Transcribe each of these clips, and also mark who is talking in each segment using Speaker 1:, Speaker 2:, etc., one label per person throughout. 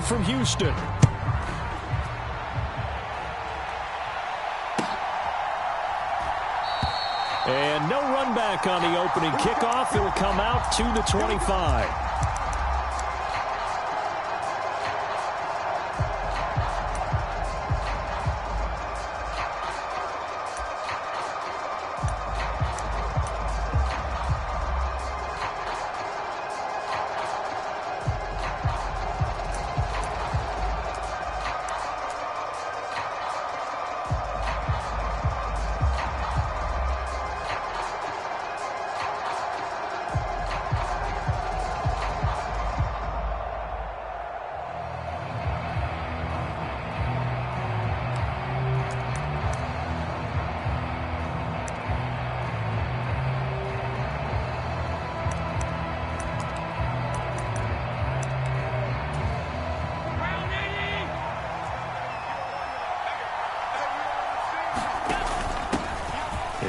Speaker 1: play from Houston. And no run back on the opening kickoff. It'll come out to the 25.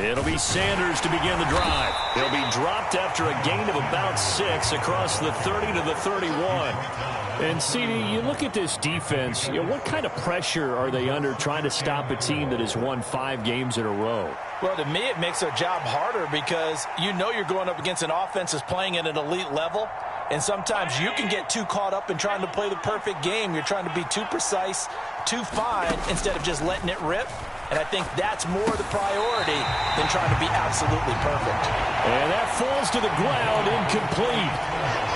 Speaker 1: It'll be Sanders to begin the drive. He'll be dropped after a gain of about 6 across the 30 to the 31. And, CD, you look at this defense, what kind of pressure are they under trying to stop a team that has won 5 games in a row?
Speaker 2: Well, to me, it makes their job harder because you know you're going up against an offense that's playing at an elite level. And sometimes you can get too caught up in trying to play the perfect game. You're trying to be too precise, too fine, instead of just letting it rip. And I think that's more the priority than trying to be absolutely perfect.
Speaker 1: And that falls to the ground, incomplete.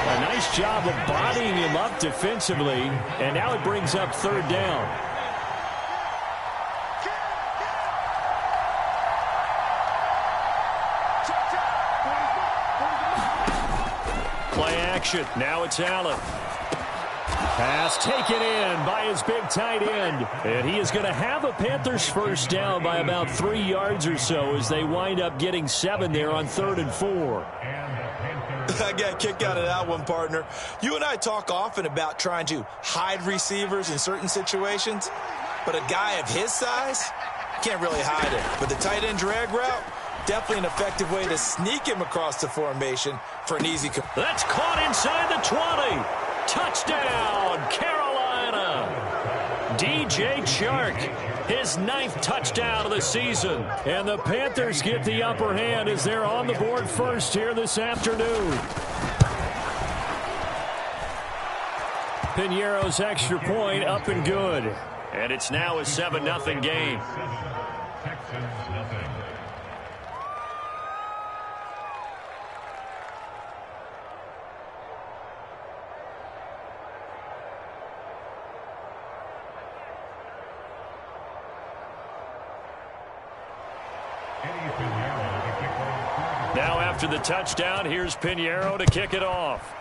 Speaker 1: A nice job of bodying him up defensively. And now it brings up 3rd down. Play action. Now it's Allen. Pass taken in by his big tight end. And he is going to have a Panthers first down by about 3 yards or so as they wind up getting 7 there on 3rd and 4.
Speaker 2: I got a kick out of that one, partner. You and I talk often about trying to hide receivers in certain situations, but a guy of his size can't really hide it. But the tight end drag route, definitely an effective way to sneak him across the formation for an easy.
Speaker 1: That's caught inside the 20. Touchdown, Carolina. DJ Chark, his 9th touchdown of the season. And the Panthers get the upper hand as they're on the board first here this afternoon. Piñeiro's extra point up and good. And it's now a 7-0 game. Now after the touchdown, here's Piñeiro to kick it off.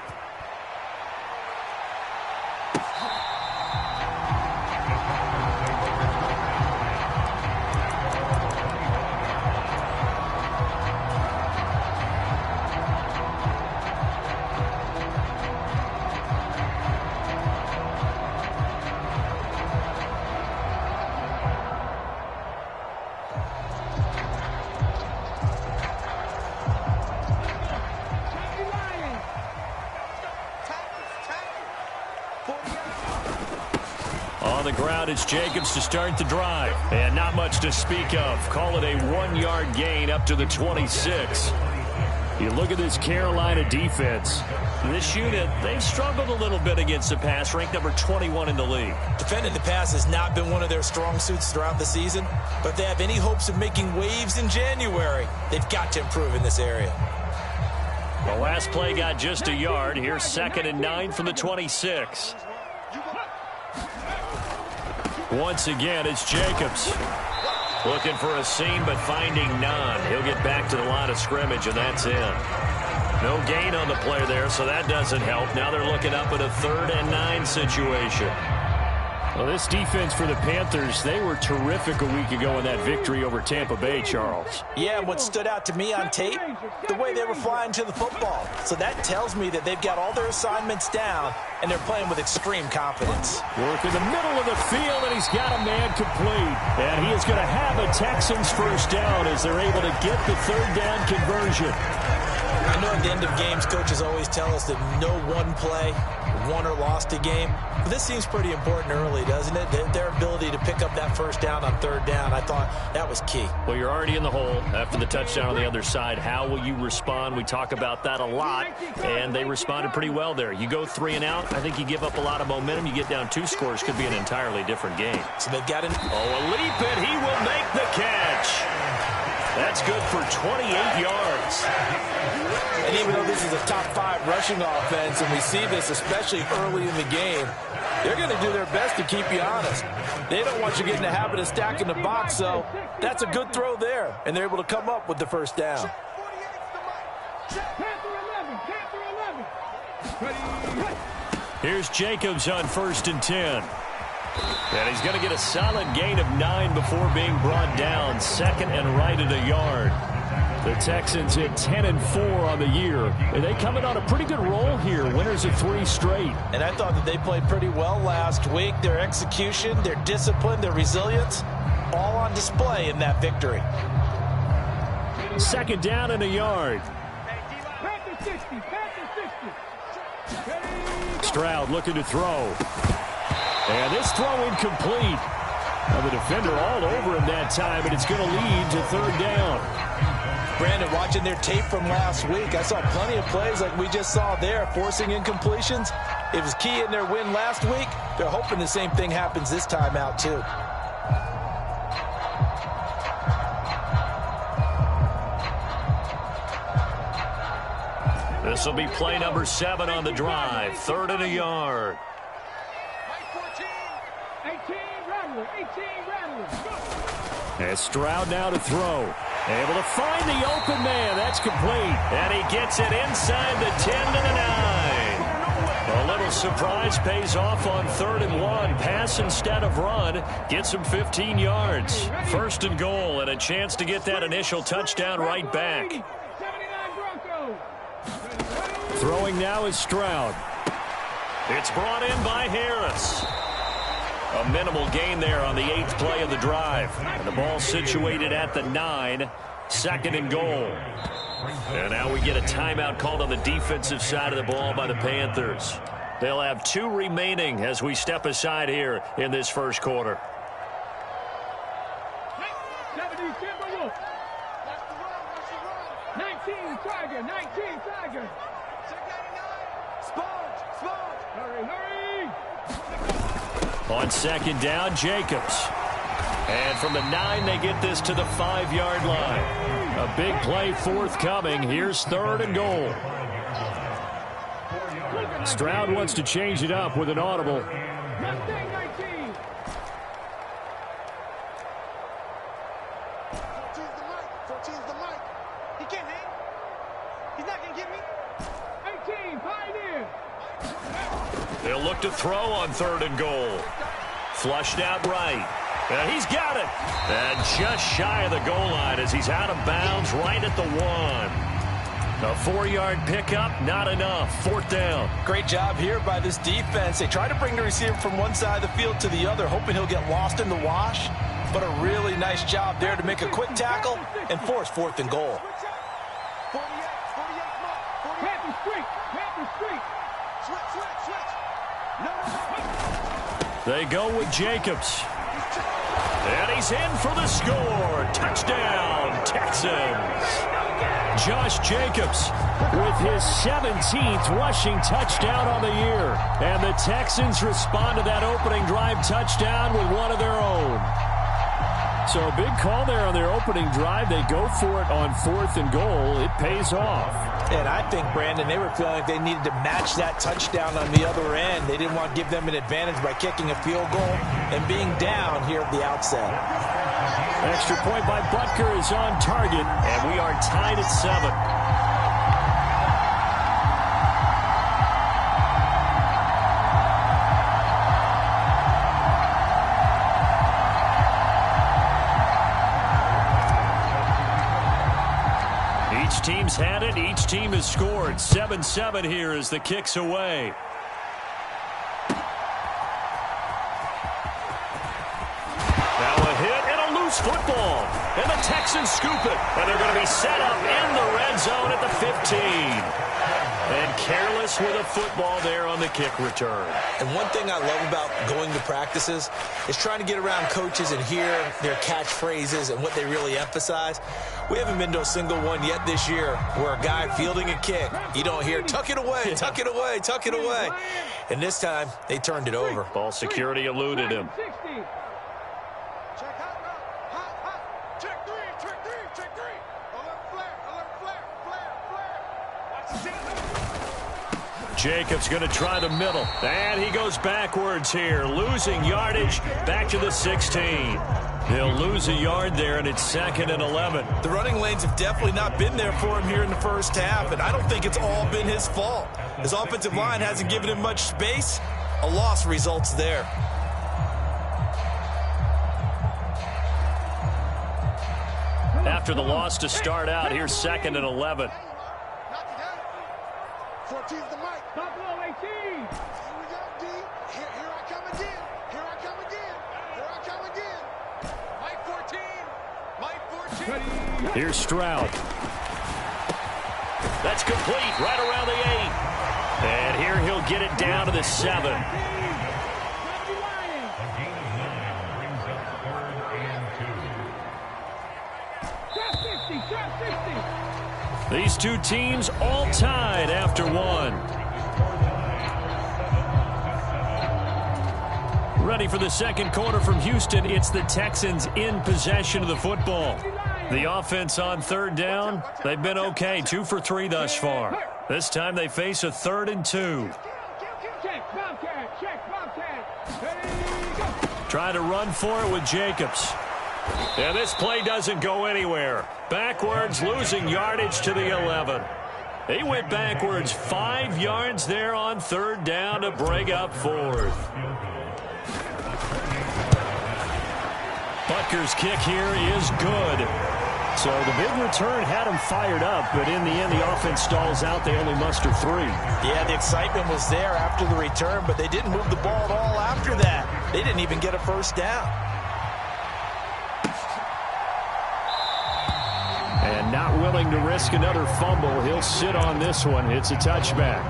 Speaker 1: On the ground, it's Jacobs to start the drive. And not much to speak of. Call it a 1-yard gain up to the 26. You look at this Carolina defense. This unit, they've struggled a little bit against the pass, ranked number 21 in the league.
Speaker 2: Defending the pass has not been one of their strong suits throughout the season, but if they have any hopes of making waves in January, they've got to improve in this area.
Speaker 1: The last play got just a yard. Here's 2nd and 9 from the 26. Once again, it's Jacobs. Looking for a seam, but finding none. He'll get back to the line of scrimmage, and that's in. No gain on the play there, so that doesn't help. Now they're looking up at a 3rd and 9 situation. Well, this defense for the Panthers, they were terrific a week ago in that victory over Tampa Bay, Charles.
Speaker 2: Yeah, and what stood out to me on tape, the way they were flying to the football. So that tells me that they've got all their assignments down, and they're playing with extreme confidence.
Speaker 1: Work in the middle of the field, and he's got a man complete. And he is going to have a Texans first down as they're able to get the 3rd down conversion.
Speaker 2: I know at the end of games, coaches always tell us that no one play won or lost a game. But this seems pretty important early, doesn't it? Their ability to pick up that first down on third down, I thought that was key.
Speaker 1: Well, you're already in the hole after the touchdown on the other side. How will you respond? We talk about that a lot, and they responded pretty well there. You go 3 and out, I think you give up a lot of momentum. You get down 2 scores, could be an entirely different game.
Speaker 2: So they've got an...
Speaker 1: Oh, a leap, and he will make the catch. That's good for 28 yards.
Speaker 2: And even though this is a top 5 rushing offense, and we see this especially early in the game, they're going to do their best to keep you honest. They don't want you getting the habit of stacking the box, so that's a good throw there. And they're able to come up with the first down.
Speaker 1: Here's Jacobs on 1st and 10. And he's going to get a solid gain of 9 before being brought down. 2nd and right at a yard. The Texans hit 10-4 on the year. And they come in on a pretty good roll here. Winners of 3 straight.
Speaker 2: And I thought that they played pretty well last week. Their execution, their discipline, their resilience, all on display in that victory.
Speaker 1: 2nd down and a yard. Stroud looking to throw. And this throw incomplete. Now the defender all over him that time, and it's going to lead to 3rd down.
Speaker 2: Brandon, watching their tape from last week, I saw plenty of plays like we just saw there, forcing incompletions. It was key in their win last week. They're hoping the same thing happens this time out, too.
Speaker 1: This will be play number 7 on the drive. 3rd and a yard. And Stroud now to throw. Able to find the open man. That's complete. And he gets it inside the 10 to the 9. A little surprise pays off on 3rd and 1. Pass instead of run. Gets him 15 yards. 1st and goal, and a chance to get that initial touchdown right back. Throwing now is Stroud. It's brought in by Harris. A minimal gain there on the 8th play of the drive. And the ball situated at the 9. 2nd and goal. And now we get a timeout called on the defensive side of the ball by the Panthers. They'll have 2 remaining as we step aside here in this first quarter. On 2nd down, Jacobs. And from the 9, they get this to the 5-yard line. A big play forthcoming. Here's 3rd and goal. Stroud wants to change it up with an audible.
Speaker 3: 14's the mic. He can't hang. He's not going to get me. 18, Pioneer.
Speaker 1: They'll look to throw on 3rd and goal. Flushed out right. And he's got it. And just shy of the goal line as he's out of bounds right at the 1. A 4-yard pickup, not enough. 4th down.
Speaker 2: Great job here by this defense. They try to bring the receiver from one side of the field to the other, hoping he'll get lost in the wash. But a really nice job there to make a quick tackle and force 4th and goal.
Speaker 3: 48, Panther Street. Switch.
Speaker 1: They go with Jacobs. And he's in for the score. Touchdown, Texans. Josh Jacobs with his 17th rushing touchdown on the year. And the Texans respond to that opening drive touchdown with one of their own. So a big call there on their opening drive. They go for it on 4th and goal. It pays off.
Speaker 2: And I think, Brandon, they were feeling like they needed to match that touchdown on the other end. They didn't want to give them an advantage by kicking a field goal and being down here at the outset.
Speaker 1: Extra point by Butker is on target, and we are tied at 7. Each team's had it. Each team has scored. 7-7 here as the kick's away. Now a hit and a loose football. and the Texans scoop it. And they're going to be set up in the red zone at the 15. And careless with a football there on the kick return.
Speaker 2: And one thing I love about going to practices is trying to get around coaches and hear their catchphrases and what they really emphasize. We haven't been to a single one yet this year where a guy fielding a kick, you don't hear, tuck it away, tuck it away, tuck it away. And this time, they turned it over.
Speaker 1: Ball security eluded him. Jacobs going to try the middle. And he goes backwards here, losing yardage back to the 16. He'll lose a yard there, and it's 2nd and 11.
Speaker 2: The running lanes have definitely not been there for him here in the first half, and I don't think it's all been his fault. His offensive line hasn't given him much space. A loss results there.
Speaker 1: After the loss to start out, here's 2nd and 11.
Speaker 3: 14's the mic. Top low, 18. Here we go, D. Here I come again. Here I come again. Here I come again. Mike 14. Mike 14.
Speaker 1: Here's Stroud. That's complete right around the 8. And here he'll get it down to the 7. These two teams all tied after one. Ready for the second quarter from Houston. It's the Texans in possession of the football. The offense on 3rd down, they've been okay, 2 for 3 thus far. This time they face a 3rd and 2. Try to run for it with Jacobs. And this play doesn't go anywhere. Backwards, losing yardage to the 11. He went backwards 5 yards there on 3rd down to break up 4th. Butker's kick here is good. So the big return had him fired up, but in the end, the offense stalls out. They only muster 3.
Speaker 2: Yeah, the excitement was there after the return, but they didn't move the ball at all after that. They didn't even get a first down.
Speaker 1: And not willing to risk another fumble, he'll sit on this one. It's a touchback.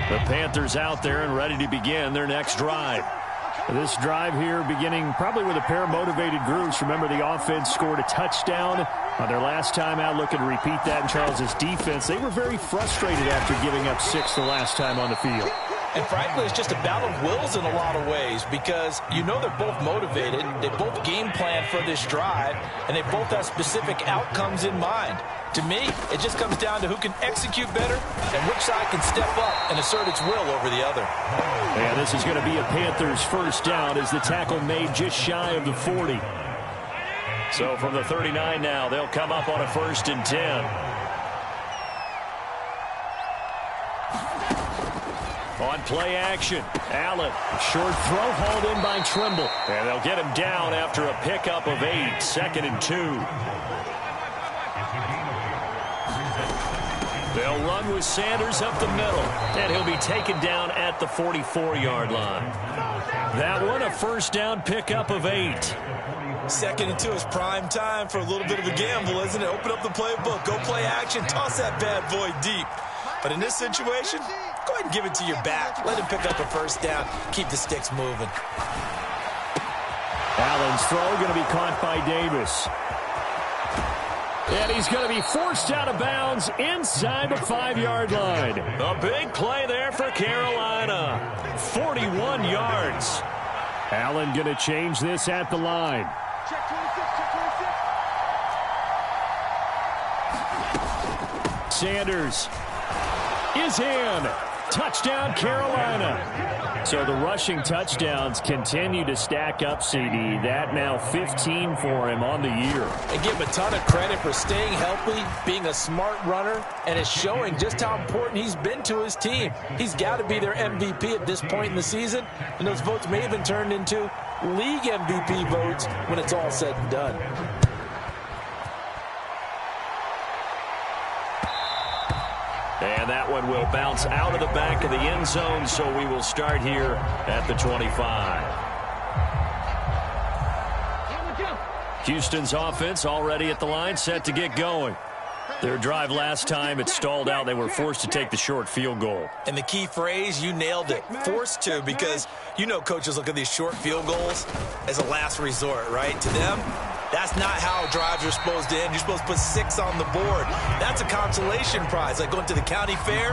Speaker 1: The Panthers out there and ready to begin their next drive. This drive here beginning probably with a pair of motivated groups. Remember, the offense scored a touchdown on their last time out. Looking to repeat that in Charles's defense. They were very frustrated after giving up 6 the last time on the field.
Speaker 2: And frankly, it's just a battle of wills in a lot of ways because you know they're both motivated. They both game plan for this drive, and they both have specific outcomes in mind. To me, it just comes down to who can execute better and which side can step up and assert its will over the other.
Speaker 1: And this is going to be a Panthers first down as the tackle made just shy of the 40. So from the 39 now, they'll come up on a 1st and 10. On play action, Allen, short throw hauled in by Trimble. And they'll get him down after a pickup of 8, 2nd and 2. They'll run with Sanders up the middle, and he'll be taken down at the 44-yard line. That one, a first down pickup of 8.
Speaker 2: 2nd and 2 is prime time for a little bit of a gamble, isn't it? Open up the playbook, go play action, toss that bad boy deep. But in this situation, go ahead and give it to your back. Let him pick up a first down. Keep the sticks moving.
Speaker 1: Allen's throw going to be caught by Davis. And he's going to be forced out of bounds inside the 5-yard line. A big play there for Carolina. 41 yards. Allen going to change this at the line.
Speaker 3: Check 26, check 26.
Speaker 1: Sanders is in. Touchdown, Carolina. So the rushing touchdowns continue to stack up, CD. That now 15 for him on the year.
Speaker 2: And give him a ton of credit for staying healthy, being a smart runner, and it's showing just how important he's been to his team. He's got to be their MVP at this point in the season, and those votes may have been turned into league MVP votes when it's all said and done.
Speaker 1: And And that one will bounce out of the back of the end zone, so we will start here at the 25. Houston's offense already at the line, set to get going. Their drive last time, it stalled out. They were forced to take the short field goal.
Speaker 2: And the key phrase, you nailed it, forced to, because you know coaches look at these short field goals as a last resort, right? To them, that's not how drives are supposed to end. You're supposed to put 6 on the board. That's a consolation prize, like going to the county fair.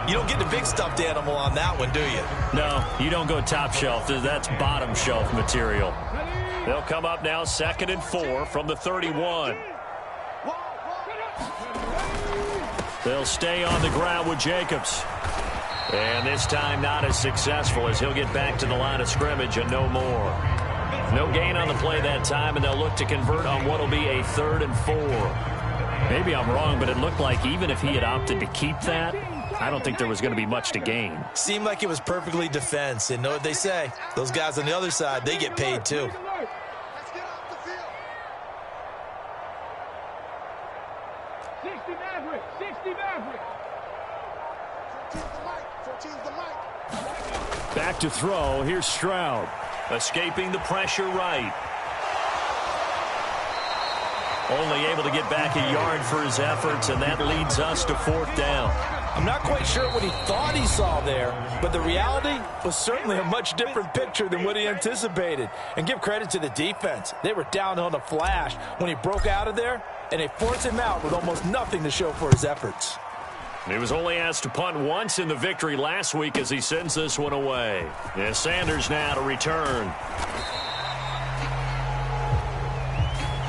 Speaker 2: You don't get the big stuffed animal on that one, do you?
Speaker 1: No, you don't go top shelf. That's bottom shelf material. They'll come up now 2nd and 4 from the 31. They'll stay on the ground with Jacobs. And this time not as successful as he'll get back to the line of scrimmage and no more. No gain on the play that time, and they'll look to convert on what will be a 3rd and 4. Maybe I'm wrong, but it looked like even if he had opted to keep that, I don't think there was going to be much to gain.
Speaker 2: Seemed like it was perfectly defense. And know what they say? Those guys on the other side, they get paid too.
Speaker 1: Back to throw. Here's Stroud. Escaping the pressure right. Only able to get back a yard for his efforts, and that leads us to 4th down.
Speaker 2: I'm not quite sure what he thought he saw there, but the reality was certainly a much different picture than what he anticipated. And give credit to the defense. They were down on a flash when he broke out of there, and they forced him out with almost nothing to show for his efforts.
Speaker 1: He was only asked to punt once in the victory last week as he sends this one away. Yeah, Sanders now to return.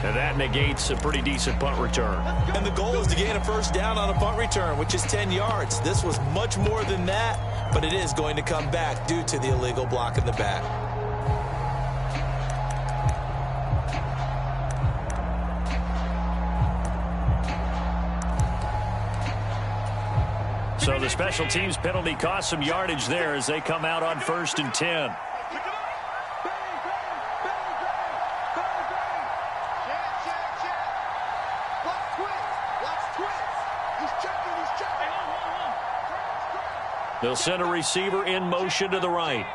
Speaker 1: And that negates a pretty decent punt return.
Speaker 2: And the goal is to gain a 1st down on a punt return, which is 10 yards. This was much more than that, but it is going to come back due to the illegal block in the back.
Speaker 1: So the special teams penalty cost some yardage there as they come out on 1st and 10. They'll send a receiver in motion to the right.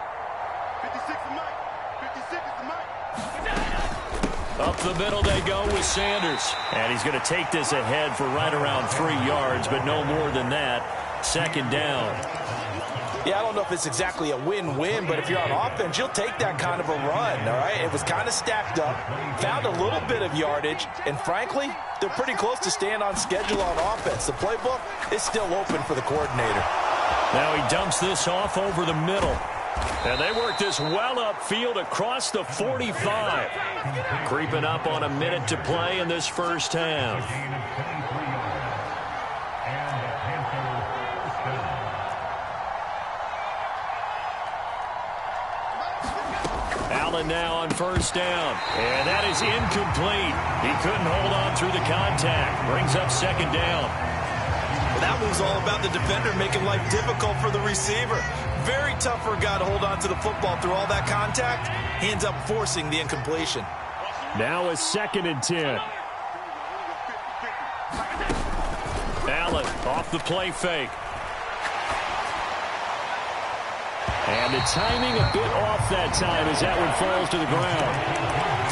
Speaker 1: Up the middle they go with Sanders. And he's going to take this ahead for right around 3 yards, but no more than that. 2nd down.
Speaker 2: Yeah, I don't know if it's exactly a win-win, but if you're on offense, you'll take that kind of a run, all right? It was kind of stacked up, found a little bit of yardage, and frankly, they're pretty close to staying on schedule on offense. The playbook is still open for the coordinator.
Speaker 1: Now he dumps this off over the middle. And they work this well upfield across the 45. Creeping up on a minute to play in this 1st half. Allen now on 1st down. And that is incomplete. He couldn't hold on through the contact. Brings up 2nd down.
Speaker 2: Well, that was all about the defender making life difficult for the receiver. Very tough for a guy to hold on to the football through all that contact. He ends up forcing the incompletion.
Speaker 1: Now a 2nd and 10. Allen off the play fake. And the timing a bit off that time as that one falls to the ground.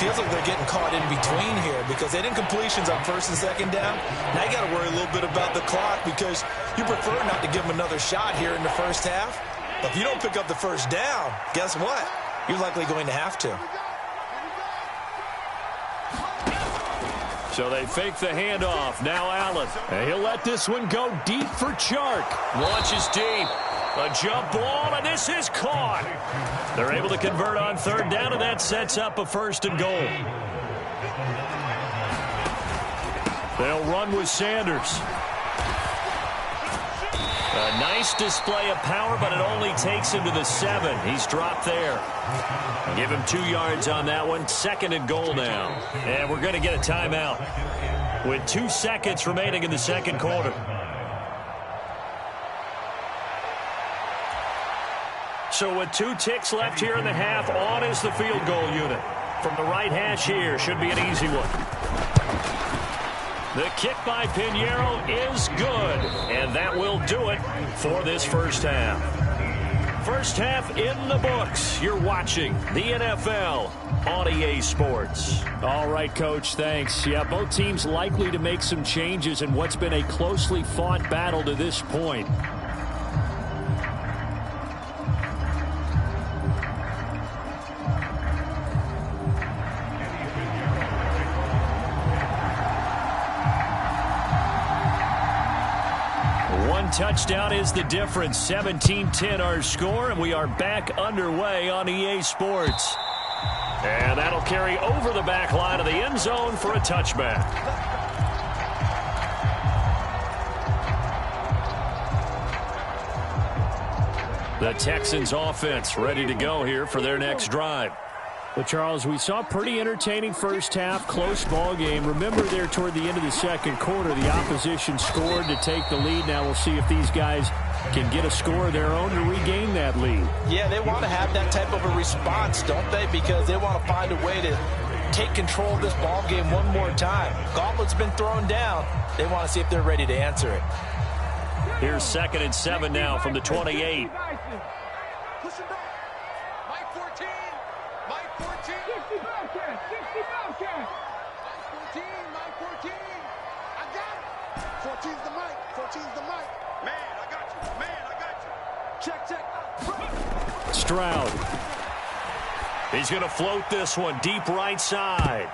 Speaker 2: Feels like they're getting caught in between here because they had incompletions on 1st and 2nd down. Now you got to worry a little bit about the clock because you prefer not to give them another shot here in the 1st half. But if you don't pick up the 1st down, guess what? You're likely going to have to.
Speaker 1: So they fake the handoff. Now Allen. And he'll let this one go deep for Chark. Launches deep. A jump ball, and this is caught. They're able to convert on 3rd down, and that sets up a 1st and goal. They'll run with Sanders. A nice display of power, but it only takes him to the 7. He's dropped there. Give him 2 yards on that one. 2nd and goal now. And we're going to get a timeout with 2 seconds remaining in the 2nd quarter. So with 2 ticks left here in the half, on is the field goal unit. From the right hash here, should be an easy one. The kick by Pinheiro is good, and that will do it for this first half. First half in the books. You're watching the NFL on EA Sports.
Speaker 4: All right, Coach, thanks. Yeah, both teams likely to make some changes in what's been a closely fought battle to this point.
Speaker 1: Touchdown is the difference. 17-10 our score, and we are back underway on EA Sports. And that'll carry over the back line of the end zone for a touchback. The Texans offense ready to go here for their next drive.
Speaker 4: Well, Charles, we saw a pretty entertaining first half, close ball game. Remember there toward the end of the second quarter, the opposition scored to take the lead. Now we'll see if these guys can get a score of their own to regain that lead.
Speaker 2: Yeah, they want to have that type of a response, don't they? Because they want to find a way to take control of this ball game one more time. Gauntlet's been thrown down. They want to see if they're ready to answer it.
Speaker 1: Here's 2nd and 7 now from the 28. Stroud. He's going to float this one deep right side.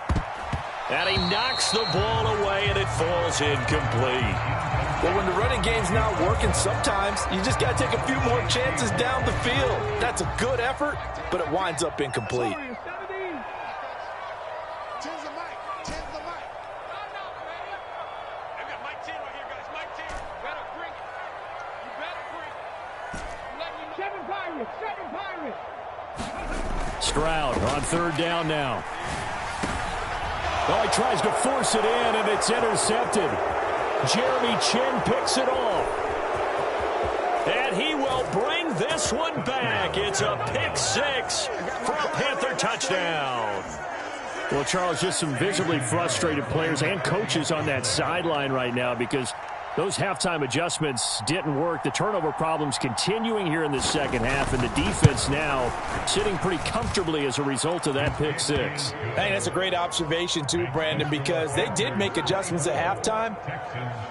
Speaker 1: And he knocks the ball away, and it falls incomplete.
Speaker 2: Well, when the running game's not working, sometimes you just got to take a few more chances down the field. That's a good effort, but it winds up incomplete.
Speaker 4: Stroud on 3rd down now. Oh, he tries to force it in, and it's intercepted. Jeremy Chin picks it off.
Speaker 1: And he will bring this one back. It's a pick 6 for a Panther touchdown.
Speaker 4: Well, Charles, just some visibly frustrated players and coaches on that sideline right now because those halftime adjustments didn't work. The turnover problems continuing here in the second half, and the defense now sitting pretty comfortably as a result of that pick 6.
Speaker 2: Hey, that's a great observation too, Brandon, because they did make adjustments at halftime.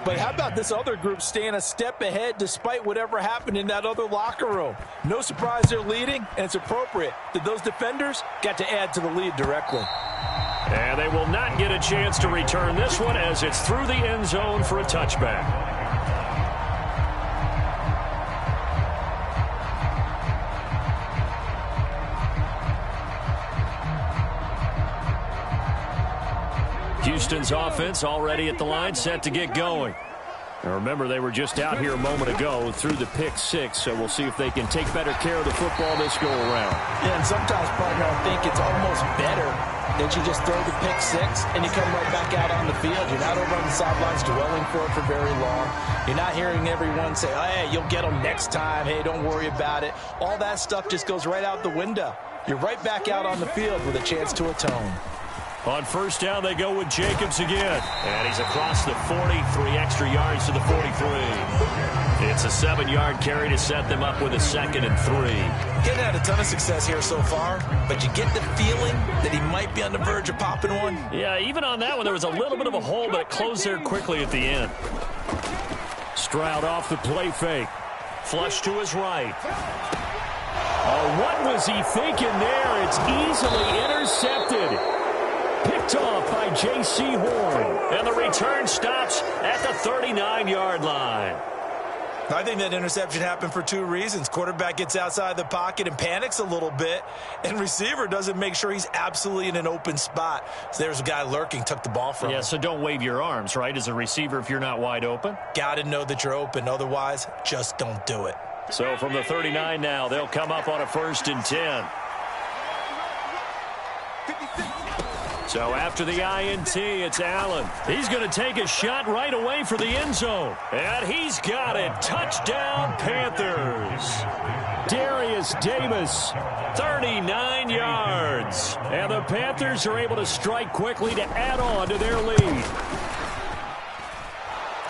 Speaker 2: But how about this other group staying a step ahead despite whatever happened in that other locker room? No surprise they're leading, and it's appropriate that those defenders got to add to the lead directly.
Speaker 1: And they will not get a chance to return this one as it's through the end zone for a touchback. Houston's offense already at the line, set to get going. Now remember, they were just out here a moment ago through the pick 6, so we'll see if they can take better care of the football this go-around.
Speaker 2: Yeah, and sometimes, partner, I think it's almost better that you just throw the pick 6 and you come right back out on the field. You're not over on the sidelines dwelling for it for very long. You're not hearing everyone say, oh, hey, you'll get them next time. Hey, don't worry about it. All that stuff just goes right out the window. You're right back out on the field with a chance to atone.
Speaker 1: On 1st down, they go with Jacobs again. And he's across the 40, 3 extra yards to the 43. It's a 7-yard carry to set them up with a 2nd and 3.
Speaker 2: Getting had a ton of success here so far, but you get the feeling that he might be on the verge of popping one.
Speaker 1: Yeah, even on that one, there was a little bit of a hole, but it closed there quickly at the end.
Speaker 4: Stroud off the play fake.
Speaker 1: Flush to his right.
Speaker 4: Oh, what was he thinking there? It's easily intercepted. Picked off by J.C. Horn.
Speaker 1: And the return stops at the 39-yard line.
Speaker 2: I think that interception happened for 2 reasons. Quarterback gets outside the pocket and panics a little bit, and receiver doesn't make sure he's absolutely in an open spot. So there's a guy lurking, took the ball from him.
Speaker 1: Yeah, so don't wave your arms, right, as a receiver if you're not wide open.
Speaker 2: Got to know that you're open. Otherwise, just don't do it.
Speaker 1: So from the 39 now, they'll come up on a 1st and 10. So after the INT, it's Allen. He's going to take a shot right away for the end zone. And he's got it. Touchdown, Panthers.
Speaker 4: Darius Davis,
Speaker 1: 39 yards.
Speaker 4: And the Panthers are able to strike quickly to add on to their lead.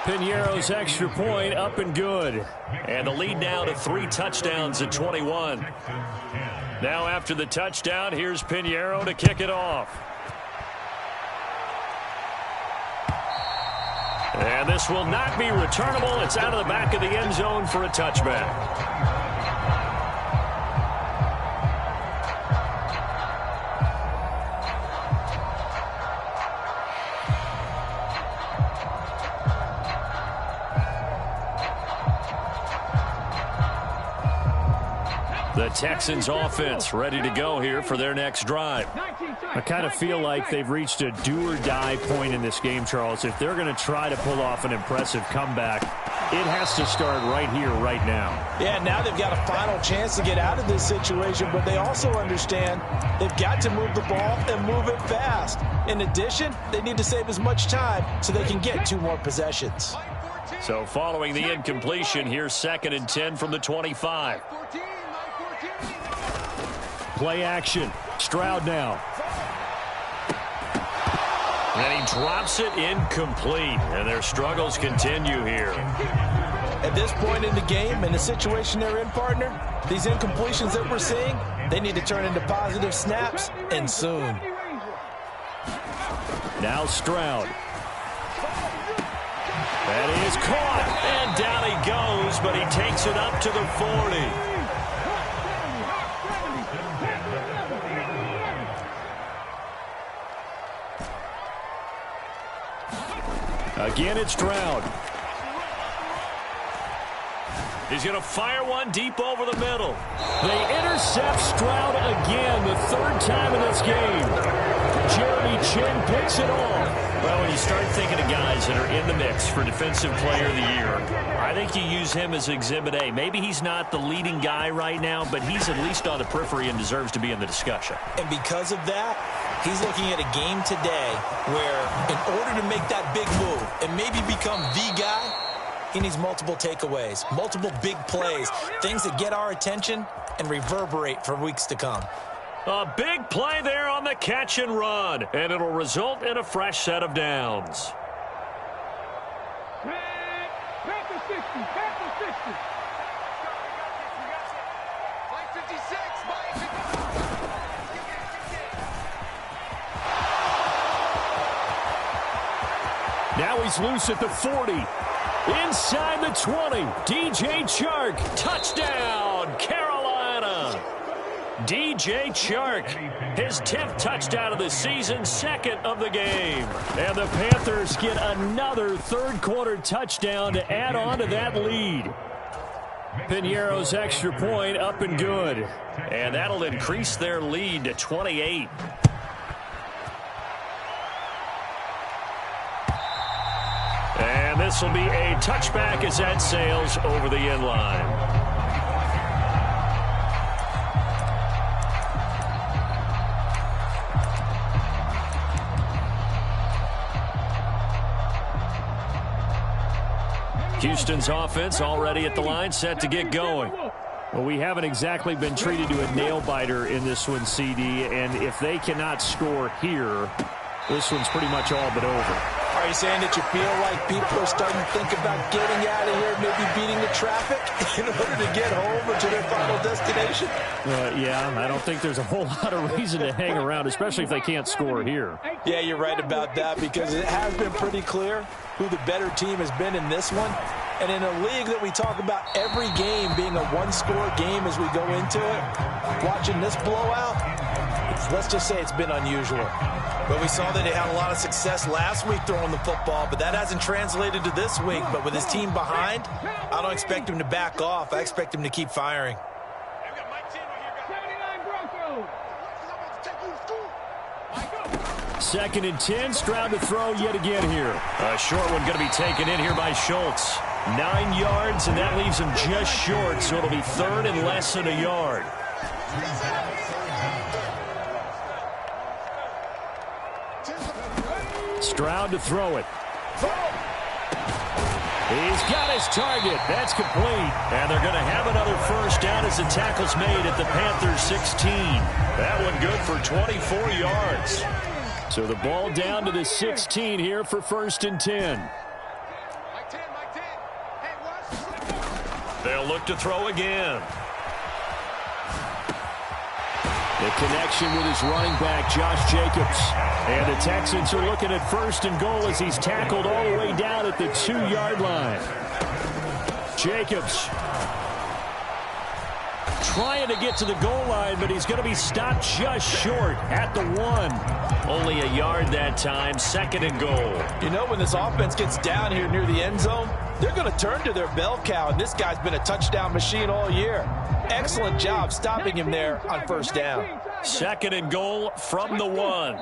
Speaker 4: Piñeiro's extra point up and good.
Speaker 1: And the lead now to 3 touchdowns at 21. Now after the touchdown, here's Piñeiro to kick it off. And this will not be returnable. It's out of the back of the end zone for a touchback. The Texans offense ready to go here for their next drive.
Speaker 4: I kind of feel like they've reached a do-or-die point in this game, Charles. If they're going to try to pull off an impressive comeback, it has to start right here, right now.
Speaker 2: Yeah, now they've got a final chance to get out of this situation, but they also understand they've got to move the ball and move it fast. In addition, they need to save as much time so they can get 2 more possessions.
Speaker 1: So following the incompletion, here's 2nd and 10 from the 25.
Speaker 4: Play action. Stroud now.
Speaker 1: And he drops it incomplete. And their struggles continue here.
Speaker 2: At this point in the game, in the situation they're in, partner, these incompletions that we're seeing, they need to turn into positive snaps, and soon.
Speaker 4: Now Stroud. That is caught.
Speaker 1: And down he goes, but he takes it up to the 40.
Speaker 4: Again, it's Stroud.
Speaker 1: He's going to fire one deep over the middle.
Speaker 4: They intercept Stroud again, the 3rd time in this game. Jeremy Chin picks it off.
Speaker 1: Well, when you start thinking of guys that are in the mix for Defensive Player of the Year, I think you use him as Exhibit A. Maybe he's not the leading guy right now, but he's at least on the periphery and deserves to be in the discussion.
Speaker 2: And because of that, he's looking at a game today where in order to make that big move and maybe become the guy, he needs multiple takeaways, multiple big plays, things that get our attention and reverberate for weeks to come.
Speaker 1: A big play there on the catch and run, and it'll result in a fresh set of downs.
Speaker 3: Panther 60, Panther 60. Mike 56, Mike 56.
Speaker 4: Now he's loose at the 40. Inside the 20. DJ Chark.
Speaker 1: Touchdown, Carolina. DJ Chark, his 10th touchdown of the season, 2nd of the game.
Speaker 4: And the Panthers get another 3rd quarter touchdown to add on to that lead. Piñeiro's extra point up and good.
Speaker 1: And that'll increase their lead to 28. And this will be a touchback as that sails over the end line. Houston's offense already at the line, set to get going.
Speaker 4: Well, we haven't exactly been treated to a nail-biter in this one, CD, and if they cannot score here, this one's pretty much all but over.
Speaker 2: Are you saying that you feel like people are starting to think about getting out of here, maybe beating the traffic in order to get home or to their final destination?
Speaker 4: Yeah, I don't think there's a whole lot of reason to hang around, especially if they can't score here.
Speaker 2: Yeah, you're right about that because it has been pretty clear who the better team has been in this one. And in a league that we talk about every game being a one-score game as we go into it, watching this blowout, let's just say it's been unusual. But we saw that he had a lot of success last week throwing the football, but that hasn't translated to this week. But with his team behind, I don't expect him to back off. I expect him to keep firing.
Speaker 4: 2nd and 10, Stroud to throw yet again here.
Speaker 1: A short one going to be taken in here by Schultz. 9 yards, and that leaves him just short, so it'll be 3rd and less than a yard.
Speaker 4: Stroud to throw it. He's got his target. That's complete.
Speaker 1: And they're going to have another first down as the tackle's made at the Panthers' 16. That one good for 24 yards.
Speaker 4: So the ball down to the 16 here for 1st and 10.
Speaker 3: Mike 10,
Speaker 1: They'll look to throw again.
Speaker 4: The connection with his running back, Josh Jacobs. And the Texans are looking at 1st and goal as he's tackled all the way down at the 2-yard line. Jacobs trying to get to the goal line, but he's going to be stopped just short at the 1.
Speaker 1: Only a yard that time, 2nd and goal.
Speaker 2: You know, when this offense gets down here near the end zone, they're going to turn to their bell cow, and this guy's been a touchdown machine all year. Excellent job stopping him there on 1st down.
Speaker 1: 2nd and goal from the 1.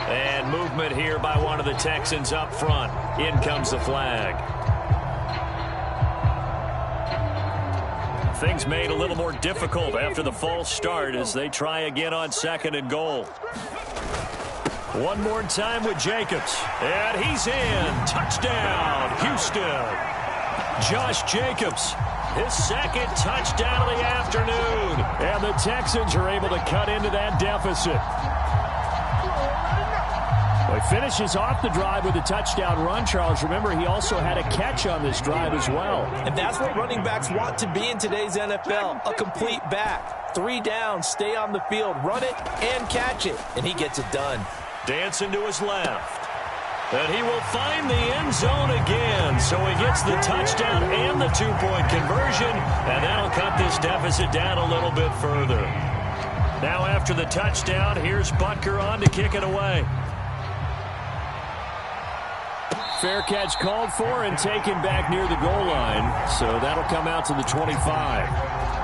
Speaker 1: And movement here by one of the Texans up front. In comes the flag. Things made a little more difficult after the false start as they try again on 2nd and goal. One more time with Jacobs. And he's in. Touchdown, Houston. Josh Jacobs, his 2nd touchdown of the afternoon.
Speaker 4: And the Texans are able to cut into that deficit. Well, he finishes off the drive with a touchdown run, Charles. Remember, he also had a catch on this drive as well.
Speaker 2: And that's what running backs want to be in today's NFL, a complete back. 3 downs, stay on the field, run it, and catch it. And he gets it done.
Speaker 1: Dancing to his left. And he will find the end zone again. So he gets the touchdown and the 2-point conversion. And that'll cut this deficit down a little bit further. Now after the touchdown, here's Butker on to kick it away.
Speaker 4: Fair catch called for and taken back near the goal line. So that'll come out to the 25.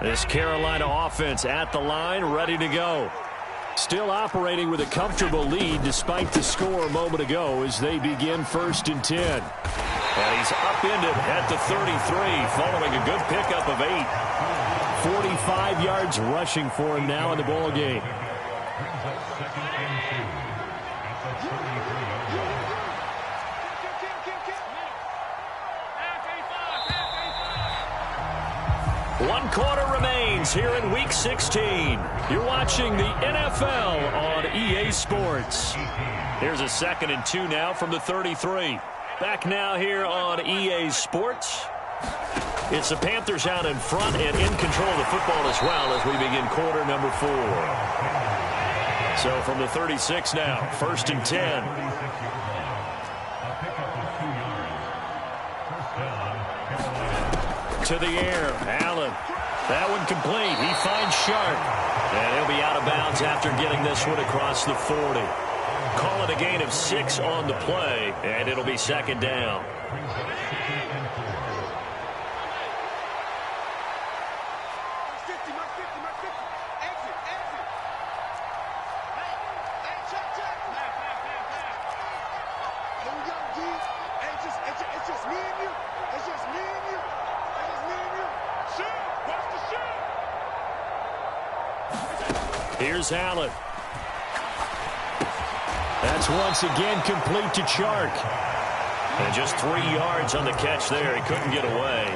Speaker 1: This Carolina offense at the line, ready to go.
Speaker 4: Still operating with a comfortable lead despite the score a moment ago as they begin 1st and 10.
Speaker 1: And he's upended at the 33 following a good pickup of 8.
Speaker 4: 45 yards rushing for him now in the ball game.
Speaker 1: One quarter remains here in Week 16. You're watching the NFL on EA Sports. Here's a 2nd and 2 now from the 33. Back now here on EA Sports. It's the Panthers out in front and in control of the football as well as we begin quarter number 4. So from the 36 now, 1st and 10. To the air, Allen. That one complete. He finds Sharp. And he'll be out of bounds after getting this one across the 40. Call it a gain of 6 on the play, and it'll be 2nd down. Here's Allen.
Speaker 4: That's once again complete to Chark.
Speaker 1: And just 3 yards on the catch there. He couldn't get away.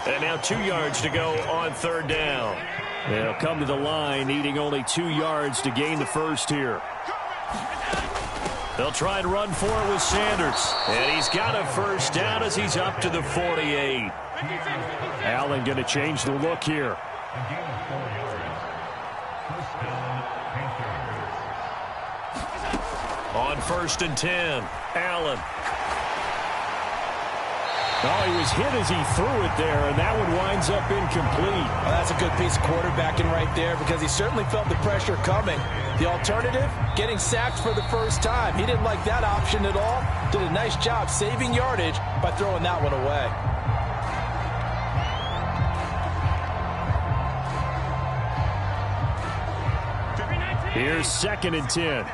Speaker 1: And now 2 yards to go on 3rd down.
Speaker 4: They'll come to the line, needing only 2 yards to gain the first here.
Speaker 1: They'll try and run for it with Sanders. And he's got a 1st down as he's up to the 48.
Speaker 4: Allen going to change the look here.
Speaker 1: On 1st and 10, Allen.
Speaker 4: Oh, he was hit as he threw it there, and that one winds up incomplete.
Speaker 2: Well, that's a good piece of quarterbacking right there because he certainly felt the pressure coming. The alternative, getting sacked for the 1st time. He didn't like that option at all. Did a nice job saving yardage by throwing that one away.
Speaker 4: Here's 2nd and 10.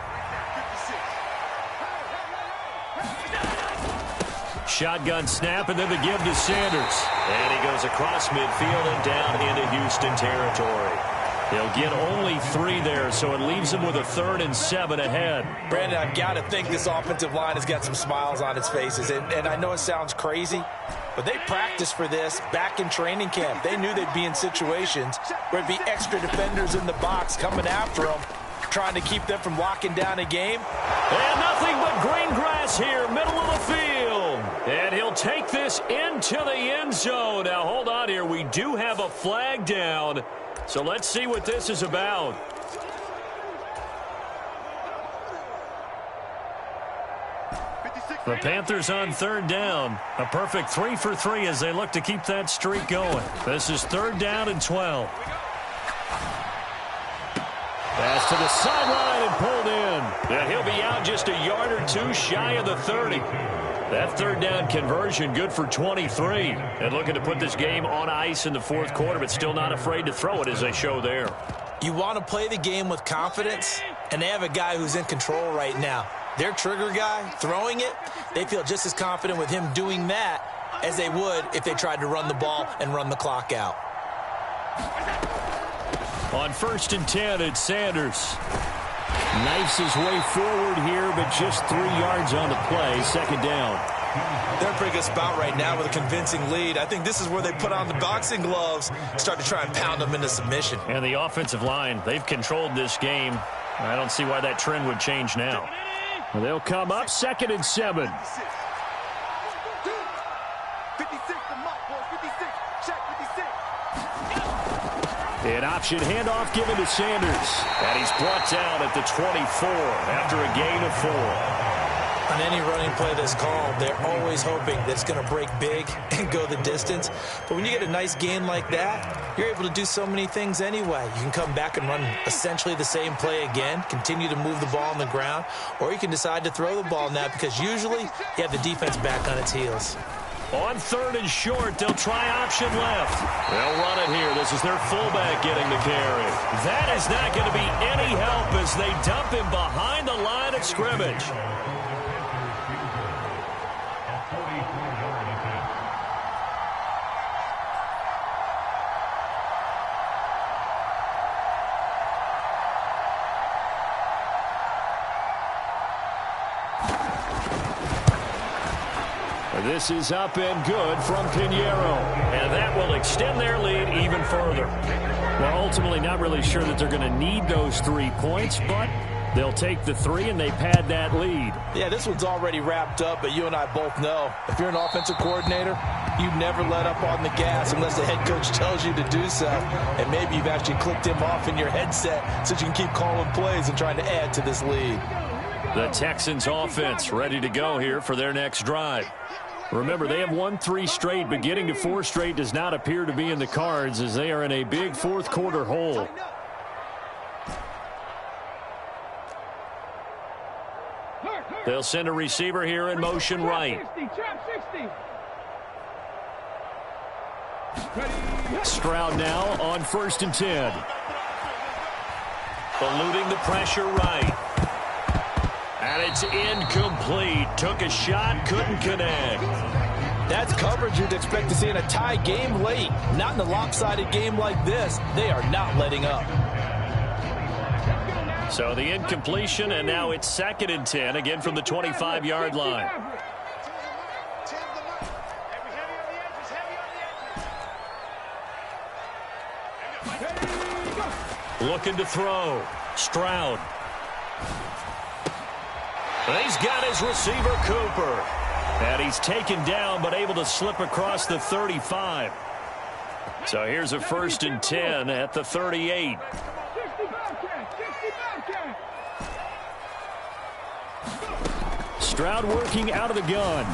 Speaker 1: Shotgun snap, and then the give to Sanders. And he goes across midfield and down into Houston territory. He'll get only 3 there, so it leaves him with a 3rd and 7 ahead.
Speaker 2: Brandon, I've got to think this offensive line has got some smiles on its faces. And I know it sounds crazy, but they practiced for this back in training camp. They knew they'd be in situations where it'd be extra defenders in the box coming after them, trying to keep them from locking down a game.
Speaker 1: And nothing but green grass here, middle of the field. And he'll take this into the end zone. Now, hold on here. We do have a flag down, so let's see what this is about. The Panthers on third down. A perfect 3 for 3 as they look to keep that streak going. This is 3rd down and 12. Pass to the sideline and pulled in. And he'll be out just a yard or two shy of the 30. That 3rd down conversion good for 23. And looking to put this game on ice in the 4th quarter, but still not afraid to throw it as they show there.
Speaker 2: You want to play the game with confidence, and they have a guy who's in control right now. Their trigger guy, throwing it, they feel just as confident with him doing that as they would if they tried to run the ball and run the clock out.
Speaker 4: On 1st and 10, it's Sanders. Knifes his way forward here, but just 3 yards on the play. 2nd down.
Speaker 2: They're in a pretty good spot right now with a convincing lead. I think this is where they put on the boxing gloves, start to try and pound them into submission.
Speaker 1: And the offensive line, they've controlled this game. I don't see why that trend would change now.
Speaker 4: Well, they'll come up 2nd and 7.
Speaker 3: 56, the mic, boy, 56, check 56.
Speaker 4: An option handoff given to Sanders.
Speaker 1: And he's brought down at the 24 after a gain of 4.
Speaker 2: On any running play that's called, they're always hoping that it's going to break big and go the distance. But when you get a nice gain like that, you're able to do so many things anyway. You can come back and run essentially the same play again, continue to move the ball on the ground, or you can decide to throw the ball now because usually you have the defense back on its heels.
Speaker 1: On 3rd and short, they'll try option left. They'll run it here. This is their fullback getting the carry. That is not going to be any help as they dump him behind the line of scrimmage.
Speaker 4: This is up and good from Pinheiro.
Speaker 1: And that will extend their lead even further.
Speaker 4: Well, ultimately not really sure that they're going to need those 3 points, but they'll take the 3 and they pad that lead.
Speaker 2: Yeah, this one's already wrapped up, but you and I both know if you're an offensive coordinator, you never let up on the gas unless the head coach tells you to do so. And maybe you've actually clicked him off in your headset so you can keep calling plays and trying to add to this lead.
Speaker 1: The Texans offense ready to go here for their next drive.
Speaker 4: Remember, they have won 3 straight, but getting to 4 straight does not appear to be in the cards as they are in a big 4th quarter hole.
Speaker 1: They'll send a receiver here in motion right.
Speaker 4: Stroud now on 1st and 10.
Speaker 1: Eluding the pressure right. And it's incomplete. Took a shot, couldn't connect.
Speaker 2: That's coverage you'd expect to see in a tie game late. Not in a lopsided game like this. They are not letting up.
Speaker 1: So the incompletion, and now it's 2nd and 10, again from the 25-yard line. Looking to throw. Stroud. He's got his receiver, Cooper. And he's taken down, but able to slip across the 35. So here's a 1st and 10 at the 38.
Speaker 4: Stroud working out of the gun.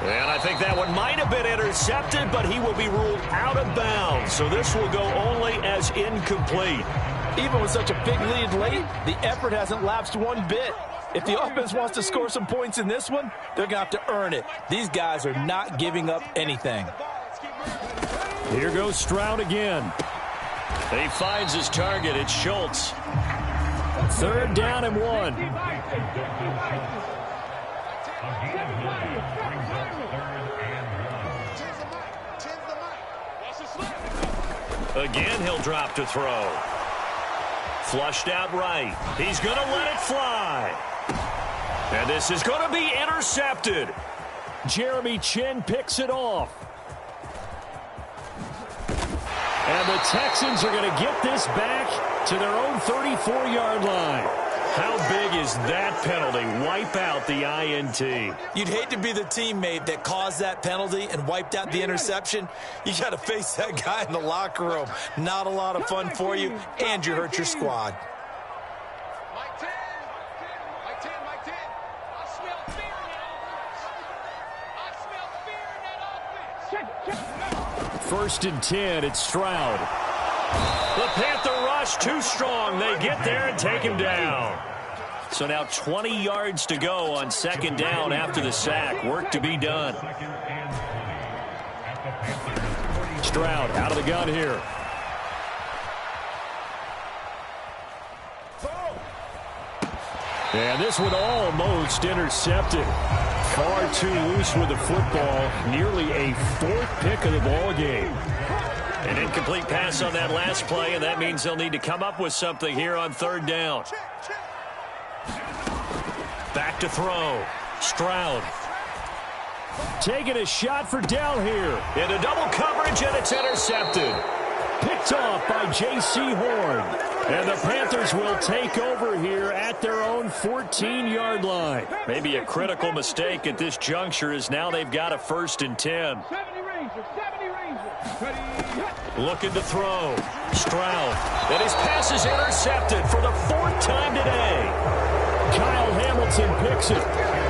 Speaker 1: And I think that one might have been intercepted, but he will be ruled out of bounds. So this will go only as incomplete.
Speaker 2: Even with such a big lead late, the effort hasn't lapsed one bit. If the offense wants to score some points in this one, they're going to have to earn it. These guys are not giving up anything.
Speaker 4: Here goes Stroud again.
Speaker 1: He finds his target. It's Schultz.
Speaker 4: 3rd down and 1.
Speaker 1: Again, he'll drop to throw. Flushed out right. He's going to let it fly. And this is going to be intercepted.
Speaker 4: Jeremy Chin picks it off. And the Texans are going to get this back to their own 34-yard line. How big is that penalty? Wipe out the INT.
Speaker 2: You'd hate to be the teammate that caused that penalty and wiped out the interception. You got to face that guy in the locker room. Not a lot of fun for you, and you hurt your squad.
Speaker 3: Mike 10. Mike 10. Mike 10. I smell fear in that offense. I smell fear in that offense.
Speaker 4: First and 10, it's Stroud.
Speaker 1: The Panther rush too strong. They get there and take him down. So now 20 yards to go on second down after the sack. Work to be done.
Speaker 4: Stroud out of the gun here. And this one almost intercepted. Far too loose with the football. Nearly a fourth pick of the ball game.
Speaker 1: An incomplete pass on that last play, and that means they'll need to come up with something here on third down. Back to throw. Stroud.
Speaker 4: Taking a shot for Dell here.
Speaker 1: Into double coverage, and it's intercepted.
Speaker 4: Picked off by J.C. Horn. And the Panthers will take over here at their own 14-yard line.
Speaker 1: Maybe a critical mistake at this juncture is now they've got a first and 10.
Speaker 3: 70 Rangers.
Speaker 1: Looking to throw. Stroud. And his pass is intercepted for the fourth time today.
Speaker 4: Kyle Hamilton picks it.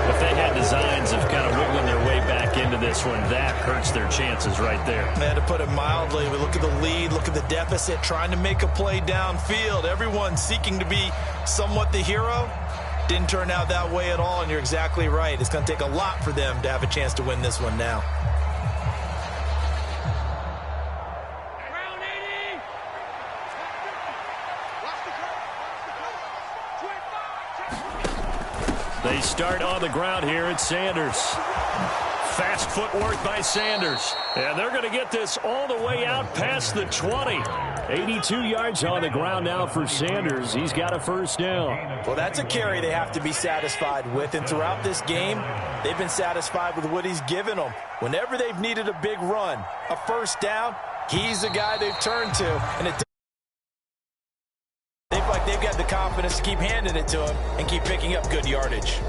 Speaker 1: If they had designs of kind of wiggling their way back into this one, that hurts their chances right there.
Speaker 2: Man, to put it mildly, we look at the lead, look at the deficit, trying to make a play downfield. Everyone seeking to be somewhat the hero. Didn't turn out that way at all, and you're exactly right. It's going to take a lot for them to have a chance to win this one now.
Speaker 1: They start on the ground here at Sanders. Fast footwork by Sanders.
Speaker 4: And they're going to get this all the way out past the 20. 82 yards on the ground now for Sanders. He's got a first down.
Speaker 2: Well, that's a carry they have to be satisfied with. And throughout this game, they've been satisfied with what he's given them. Whenever they've needed a big run, a first down, he's the guy they've turned to. And they've got the confidence to keep handing it to him and keep picking up good yardage.